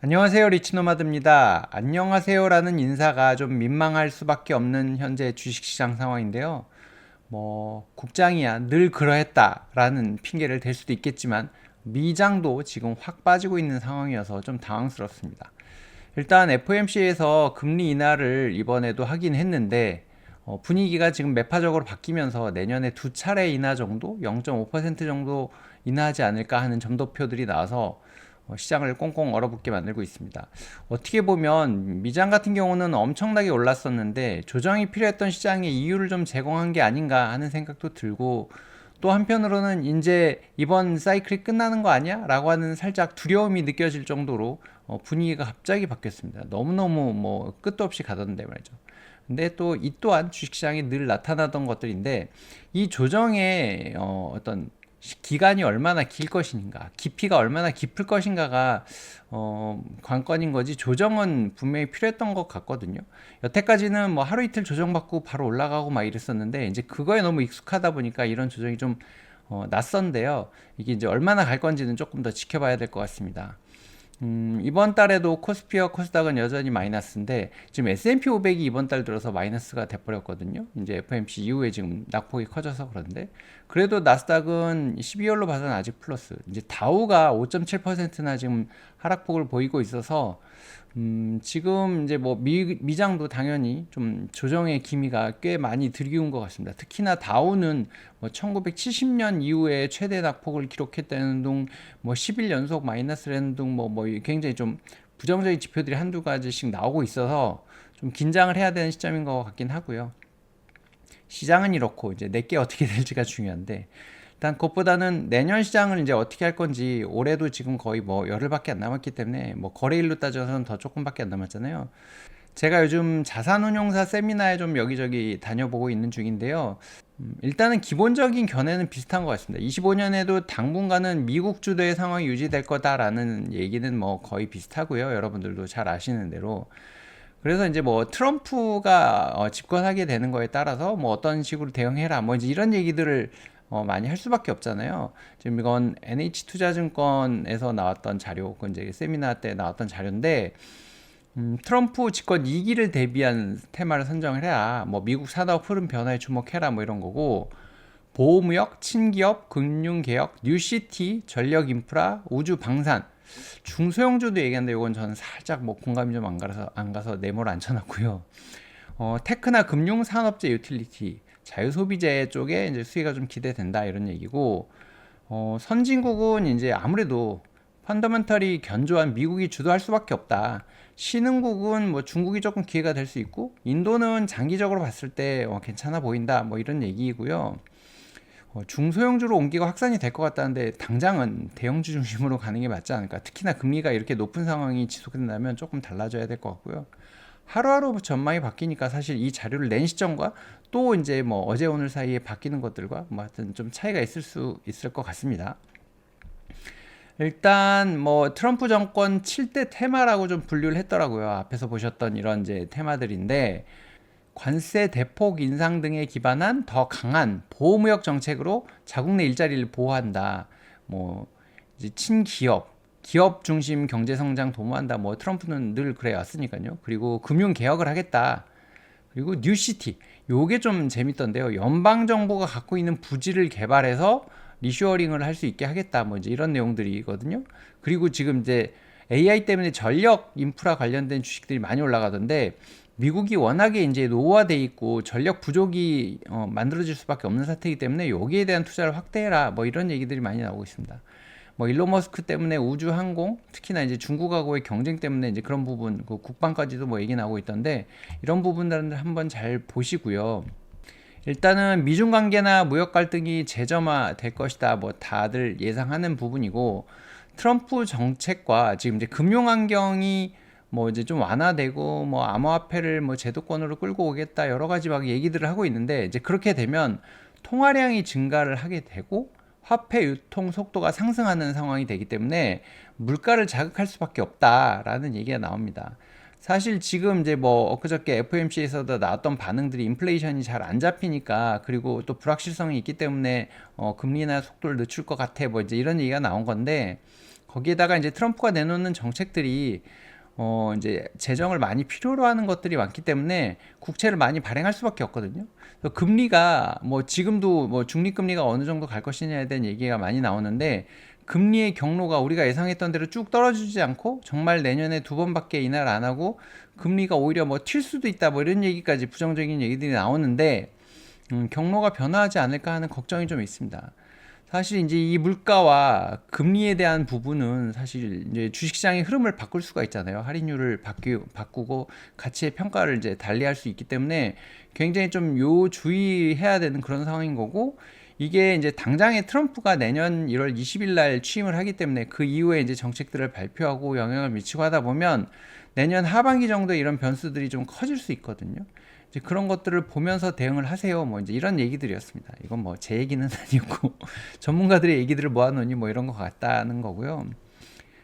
안녕하세요, 리치노마드입니다. 안녕하세요라는 인사가 좀 민망할 수밖에 없는 현재 주식시장 상황인데요. 국장이야 늘 그러했다라는 핑계를 댈 수도 있겠지만 미장도 지금 확 빠지고 있는 상황이어서 좀 당황스럽습니다. 일단 FOMC에서 금리 인하를 이번에도 하긴 했는데 분위기가 지금 매파적으로 바뀌면서 내년에 두 차례 인하 정도, 0.5% 정도 인하하지 않을까 하는 점도표들이 나와서 시장을 꽁꽁 얼어붙게 만들고 있습니다. 어떻게 보면 미장 같은 경우는 엄청나게 올랐었는데 조정이 필요했던 시장의 이유를 좀 제공한 게 아닌가 하는 생각도 들고, 또 한편으로는 이제 이번 사이클이 끝나는 거 아니야? 라고 하는 살짝 두려움이 느껴질 정도로 분위기가 갑자기 바뀌었습니다. 너무너무 끝도 없이 가던데 말이죠. 근데 또 이 또한 주식시장에 늘 나타나던 것들인데, 이 조정의 어떤 기간이 얼마나 길 것인가, 깊이가 얼마나 깊을 것인가가 관건인 거지, 조정은 분명히 필요했던 것 같거든요. 여태까지는 뭐 하루 이틀 조정받고 바로 올라가고 막 이랬었는데, 이제 그거에 너무 익숙하다 보니까 이런 조정이 좀 낯선데요. 이게 이제 얼마나 갈 건지는 조금 더 지켜봐야 될 것 같습니다. 이번 달에도 코스피와 코스닥은 여전히 마이너스인데, 지금 S&P 500이 이번 달 들어서 마이너스가 돼버렸거든요. 이제 FOMC 이후에 지금 낙폭이 커져서 그런데, 그래도 나스닥은 12월로 봐서는 아직 플러스. 이제 다우가 5.7%나 지금 하락폭을 보이고 있어서, 지금 이제 미장도 당연히 좀 조정의 기미가 꽤 많이 들기운 것 같습니다. 특히나 다우는 1970년 이후에 최대 낙폭을 기록했다는 둥, 10일 연속 마이너스라는 둥, 굉장히 좀 부정적인 지표들이 한두 가지씩 나오고 있어서 좀 긴장을 해야 되는 시점인 것 같긴 하고요. 시장은 이렇고 이제 내게 어떻게 될지가 중요한데, 일단 그것보다는 내년 시장을 이제 어떻게 할 건지, 올해도 지금 거의 열흘밖에 안 남았기 때문에 거래일로 따져서는 더 조금밖에 안 남았잖아요. 제가 요즘 자산운용사 세미나에 좀 여기저기 다녀보고 있는 중인데요. 일단은 기본적인 견해는 비슷한 것 같습니다. 25년에도 당분간은 미국 주도의 상황이 유지될 거다라는 얘기는 거의 비슷하고요. 여러분들도 잘 아시는 대로. 그래서 이제 트럼프가 집권하게 되는 거에 따라서 어떤 식으로 대응해라 이제 이런 얘기들을 많이 할 수밖에 없잖아요. 지금 이건 NH투자증권에서 나왔던 자료, 그건 이제 세미나 때 나왔던 자료인데, 트럼프 집권 2기를 대비한 테마를 선정을 해야 미국 산업 흐름 변화에 주목해라 이런 거고, 보호무역, 친기업, 금융개혁, 뉴시티, 전력인프라, 우주 방산, 중소형주도 얘기하는데 이건 저는 살짝 공감이 좀 안 가서 네모를 안 쳐놨고요. 테크나 금융, 산업재, 유틸리티, 자유소비재 쪽에 이제 수혜가 좀 기대된다 이런 얘기고, 선진국은 이제 아무래도 펀더멘털이 견조한 미국이 주도할 수밖에 없다. 신흥국은 중국이 조금 기회가 될 수 있고, 인도는 장기적으로 봤을 때 괜찮아 보인다 이런 얘기이고요. 중소형주로 옮기고 확산이 될 것 같다는데, 당장은 대형주 중심으로 가는 게 맞지 않을까. 특히나 금리가 이렇게 높은 상황이 지속된다면 조금 달라져야 될 것 같고요. 하루하루 전망이 바뀌니까 사실 이 자료를 낸 시점과 또 이제 어제 오늘 사이에 바뀌는 것들과 하여튼 좀 차이가 있을 수 있을 것 같습니다. 일단 트럼프 정권 7대 테마라고 좀 분류를 했더라고요. 앞에서 보셨던 이런 이제 테마들인데, 관세 대폭 인상 등에 기반한 더 강한 보호무역 정책으로 자국 내 일자리를 보호한다. 이제 친기업, 기업 중심 경제 성장 도모한다. 트럼프는 늘 그래 왔으니까요. 그리고 금융 개혁을 하겠다. 그리고 뉴시티. 요게 좀 재밌던데요. 연방 정부가 갖고 있는 부지를 개발해서 리쇼어링을 할 수 있게 하겠다. 이제 이런 내용들이거든요. 그리고 지금 이제 AI 때문에 전력 인프라 관련된 주식들이 많이 올라가던데, 미국이 워낙에 이제 노후화돼 있고 전력 부족이 만들어질 수밖에 없는 사태이기 때문에 여기에 대한 투자를 확대해라 이런 얘기들이 많이 나오고 있습니다. 일론 머스크 때문에 우주 항공, 특히나 이제 중국하고의 경쟁 때문에 이제 그런 부분, 그 국방까지도 얘기 나오고 있던데, 이런 부분들을 한번 잘 보시고요. 일단은 미중 관계나 무역 갈등이 재점화 될 것이다. 다들 예상하는 부분이고, 트럼프 정책과 지금 이제 금융 환경이 이제 좀 완화되고 암호화폐를 제도권으로 끌고 오겠다 여러 가지 얘기들을 하고 있는데, 이제 그렇게 되면 통화량이 증가를 하게 되고 화폐 유통 속도가 상승하는 상황이 되기 때문에 물가를 자극할 수밖에 없다라는 얘기가 나옵니다. 사실 지금 이제 엊그저께 FOMC에서도 나왔던 반응들이 인플레이션이 잘 안 잡히니까, 그리고 또 불확실성이 있기 때문에 금리 인하 속도를 늦출 것 같아 이제 이런 얘기가 나온 건데, 거기에다가 이제 트럼프가 내놓는 정책들이 이제 재정을 많이 필요로 하는 것들이 많기 때문에 국채를 많이 발행할 수밖에 없거든요. 그래서 금리가 뭐 지금도 뭐 중립금리가 어느 정도 갈 것이냐에 대한 얘기가 많이 나오는데, 금리의 경로가 우리가 예상했던 대로 쭉 떨어지지 않고 정말 내년에 두 번밖에 인하를 안 하고 금리가 오히려 뭐 튈 수도 있다 뭐 이런 얘기까지 부정적인 얘기들이 나오는데, 경로가 변화하지 않을까 하는 걱정이 좀 있습니다. 사실 이제 이 물가와 금리에 대한 부분은 사실 이제 주식시장의 흐름을 바꿀 수가 있잖아요. 할인율을 바꾸고 가치의 평가를 이제 달리할 수 있기 때문에 굉장히 좀 요주의해야 되는 그런 상황인 거고, 이게 이제 당장에 트럼프가 내년 1월 20일 날 취임을 하기 때문에 그 이후에 이제 정책들을 발표하고 영향을 미치고 하다 보면 내년 하반기 정도에 이런 변수들이 좀 커질 수 있거든요. 이제 그런 것들을 보면서 대응을 하세요. 뭐 이제 이런 얘기들이었습니다. 이건 뭐 제 얘기는 아니고 전문가들의 얘기들을 모아놓으니 뭐 이런 것 같다는 거고요.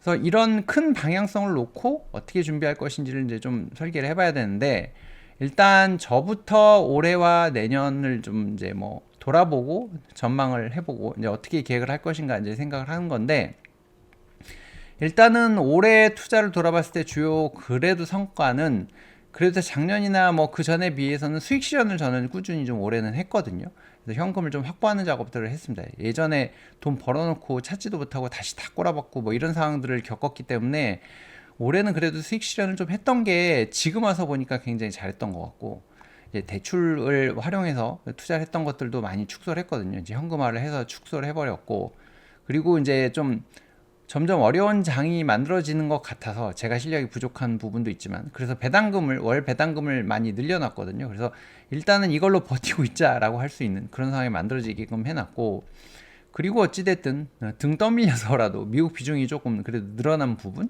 그래서 이런 큰 방향성을 놓고 어떻게 준비할 것인지를 이제 좀 설계를 해봐야 되는데, 일단 저부터 올해와 내년을 좀 이제 뭐 돌아보고 전망을 해보고 이제 어떻게 계획을 할 것인가 이제 생각을 하는 건데, 일단은 올해 투자를 돌아봤을 때 주요 그래도 성과는, 그래도 작년이나 뭐 그 전에 비해서는 수익 실현을 저는 꾸준히 좀 올해는 했거든요. 그래서 현금을 좀 확보하는 작업들을 했습니다. 예전에 돈 벌어놓고 찾지도 못하고 다시 다 꼬라박고 뭐 이런 상황들을 겪었기 때문에 올해는 그래도 수익 실현을 좀 했던 게 지금 와서 보니까 굉장히 잘했던 것 같고, 이제 대출을 활용해서 투자를 했던 것들도 많이 축소를 했거든요. 이제 현금화를 해서 축소를 해버렸고, 그리고 이제 좀 점점 어려운 장이 만들어지는 것 같아서 제가 실력이 부족한 부분도 있지만, 그래서 배당금을 월 배당금을 많이 늘려놨거든요. 그래서 일단은 이걸로 버티고 있자라고 할 수 있는 그런 상황이 만들어지게끔 해놨고, 그리고 어찌됐든 등 떠밀려서라도 미국 비중이 조금 그래도 늘어난 부분,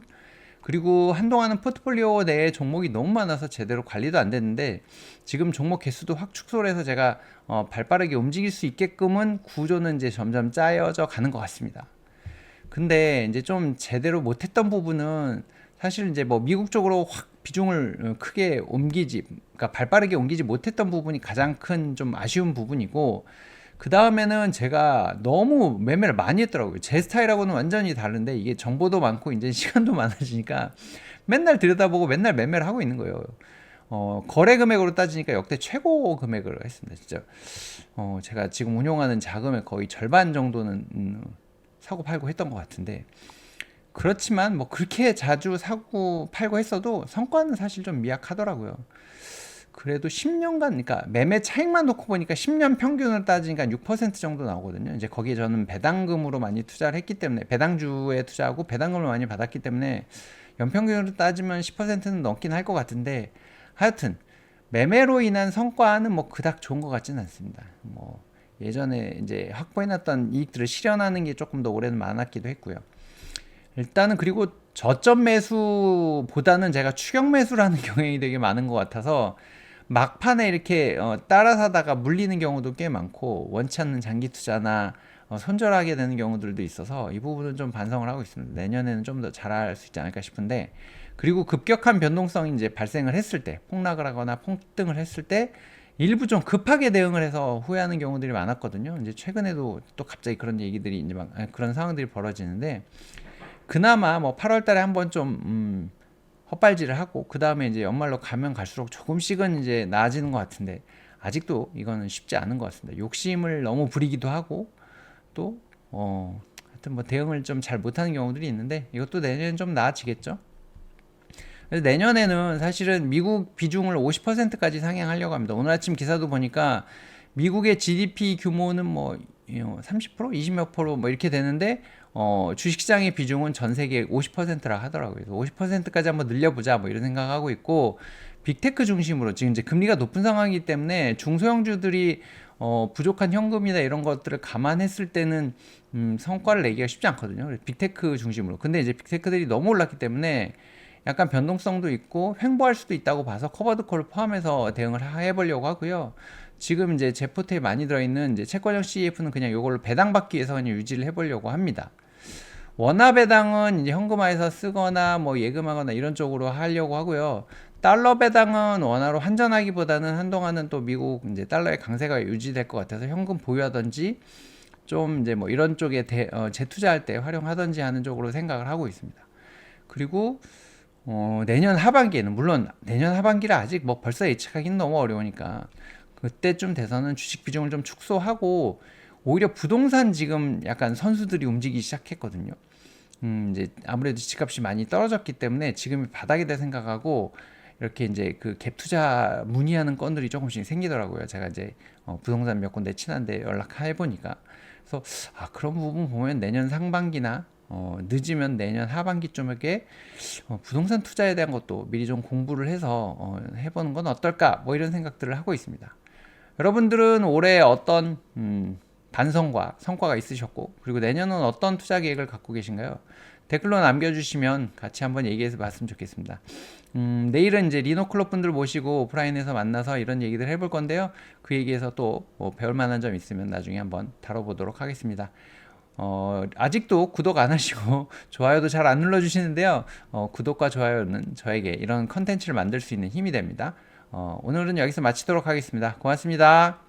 그리고 한동안은 포트폴리오 내에 종목이 너무 많아서 제대로 관리도 안 됐는데 지금 종목 개수도 확 축소를 해서 제가 발빠르게 움직일 수 있게끔은 구조는 이제 점점 짜여져 가는 것 같습니다. 근데 이제 좀 제대로 못했던 부분은 사실 이제 뭐 미국 쪽으로 확 비중을 크게 옮기지, 그러니까 발빠르게 옮기지 못했던 부분이 가장 큰 좀 아쉬운 부분이고, 그 다음에는 제가 너무 매매를 많이 했더라고요. 제 스타일하고는 완전히 다른데 이게 정보도 많고 이제 시간도 많아지니까 맨날 들여다보고 맨날 매매를 하고 있는 거예요. 거래 금액으로 따지니까 역대 최고 금액을 했습니다. 진짜 제가 지금 운용하는 자금의 거의 절반 정도는 사고 팔고 했던 것 같은데, 그렇지만 뭐 그렇게 자주 사고 팔고 했어도 성과는 사실 좀 미약하더라고요. 그래도 10년간, 그러니까 매매 차익만 놓고 보니까 10년 평균을 따지니까 6% 정도 나오거든요. 이제 거기에 저는 배당금으로 많이 투자를 했기 때문에, 배당주에 투자하고 배당금을 많이 받았기 때문에 연평균으로 따지면 10%는 넘긴 할 것 같은데, 하여튼 매매로 인한 성과는 뭐 그닥 좋은 것 같지는 않습니다. 뭐 예전에 이제 확보해놨던 이익들을 실현하는 게 조금 더 올해는 많았기도 했고요. 일단은 그리고 저점 매수보다는 제가 추격 매수라는 경향이 되게 많은 것 같아서 막판에 이렇게 따라 사다가 물리는 경우도 꽤 많고, 원치 않는 장기 투자나 손절하게 되는 경우들도 있어서 이 부분은 좀 반성을 하고 있습니다. 내년에는 좀 더 잘할 수 있지 않을까 싶은데, 그리고 급격한 변동성이 이제 발생을 했을 때, 폭락을 하거나 폭등을 했을 때 일부 좀 급하게 대응을 해서 후회하는 경우들이 많았거든요. 이제 최근에도 또 갑자기 그런 얘기들이 이제 막 그런 상황들이 벌어지는데, 그나마 뭐 8월 달에 한번 좀 헛발질을 하고 그 다음에 이제 연말로 가면 갈수록 조금씩은 이제 나아지는 것 같은데, 아직도 이거는 쉽지 않은 것 같습니다. 욕심을 너무 부리기도 하고 또 하여튼 뭐 대응을 좀 잘 못하는 경우들이 있는데, 이것도 내년엔 좀 나아지겠죠. 그래서 내년에는 사실은 미국 비중을 50%까지 상향하려고 합니다. 오늘 아침 기사도 보니까 미국의 GDP 규모는 뭐 30%, 20몇 프로 뭐 이렇게 되는데 주식시장의 비중은 전 세계 50%라 하더라고요. 그래서 50%까지 한번 늘려보자 뭐 이런 생각하고 있고, 빅테크 중심으로 지금 이제 금리가 높은 상황이기 때문에 중소형주들이 부족한 현금이나 이런 것들을 감안했을 때는 성과를 내기가 쉽지 않거든요. 그래서 빅테크 중심으로. 근데 이제 빅테크들이 너무 올랐기 때문에 약간 변동성도 있고 횡보할 수도 있다고 봐서 커버드 콜을 포함해서 대응을 해보려고 하고요. 지금 이제 제 포트에 많이 들어있는 이제 채권형 CEF는 그냥 이걸로 배당받기 위해서 그냥 유지를 해보려고 합니다. 원화 배당은 이제 현금화해서 쓰거나 뭐 예금하거나 이런 쪽으로 하려고 하고요. 달러 배당은 원화로 환전하기보다는 한동안은 또 미국 이제 달러의 강세가 유지될 것 같아서 현금 보유하든지 좀 이제 뭐 이런 쪽에 재투자할 때 활용하든지 하는 쪽으로 생각을 하고 있습니다. 그리고 내년 하반기에는, 물론 내년 하반기라 아직 뭐 벌써 예측하기는 너무 어려우니까 그때쯤 돼서는 주식 비중을 좀 축소하고 오히려 부동산 지금 약간 선수들이 움직이기 시작했거든요. 이제 아무래도 집값이 많이 떨어졌기 때문에 지금이 바닥이다 생각하고 이렇게 이제 그 갭 투자 문의하는 건들이 조금씩 생기더라고요. 제가 이제 부동산 몇 군데 친한데 연락해 보니까. 그래서 그런 부분 보면 내년 상반기나 늦으면 내년 하반기쯤에 부동산 투자에 대한 것도 미리 좀 공부를 해서 해보는 건 어떨까, 뭐 이런 생각들을 하고 있습니다. 여러분들은 올해 어떤 반성과 성과가 있으셨고, 그리고 내년은 어떤 투자 계획을 갖고 계신가요? 댓글로 남겨주시면 같이 한번 얘기해서 봤으면 좋겠습니다. 내일은 이제 리노클럽 분들 모시고 오프라인에서 만나서 이런 얘기들 해볼 건데요. 그 얘기에서 또뭐 배울 만한 점 있으면 나중에 한번 다뤄보도록 하겠습니다. 아직도 구독 안 하시고 좋아요도 잘 안 눌러주시는데요. 구독과 좋아요는 저에게 이런 컨텐츠를 만들 수 있는 힘이 됩니다. 오늘은 여기서 마치도록 하겠습니다. 고맙습니다.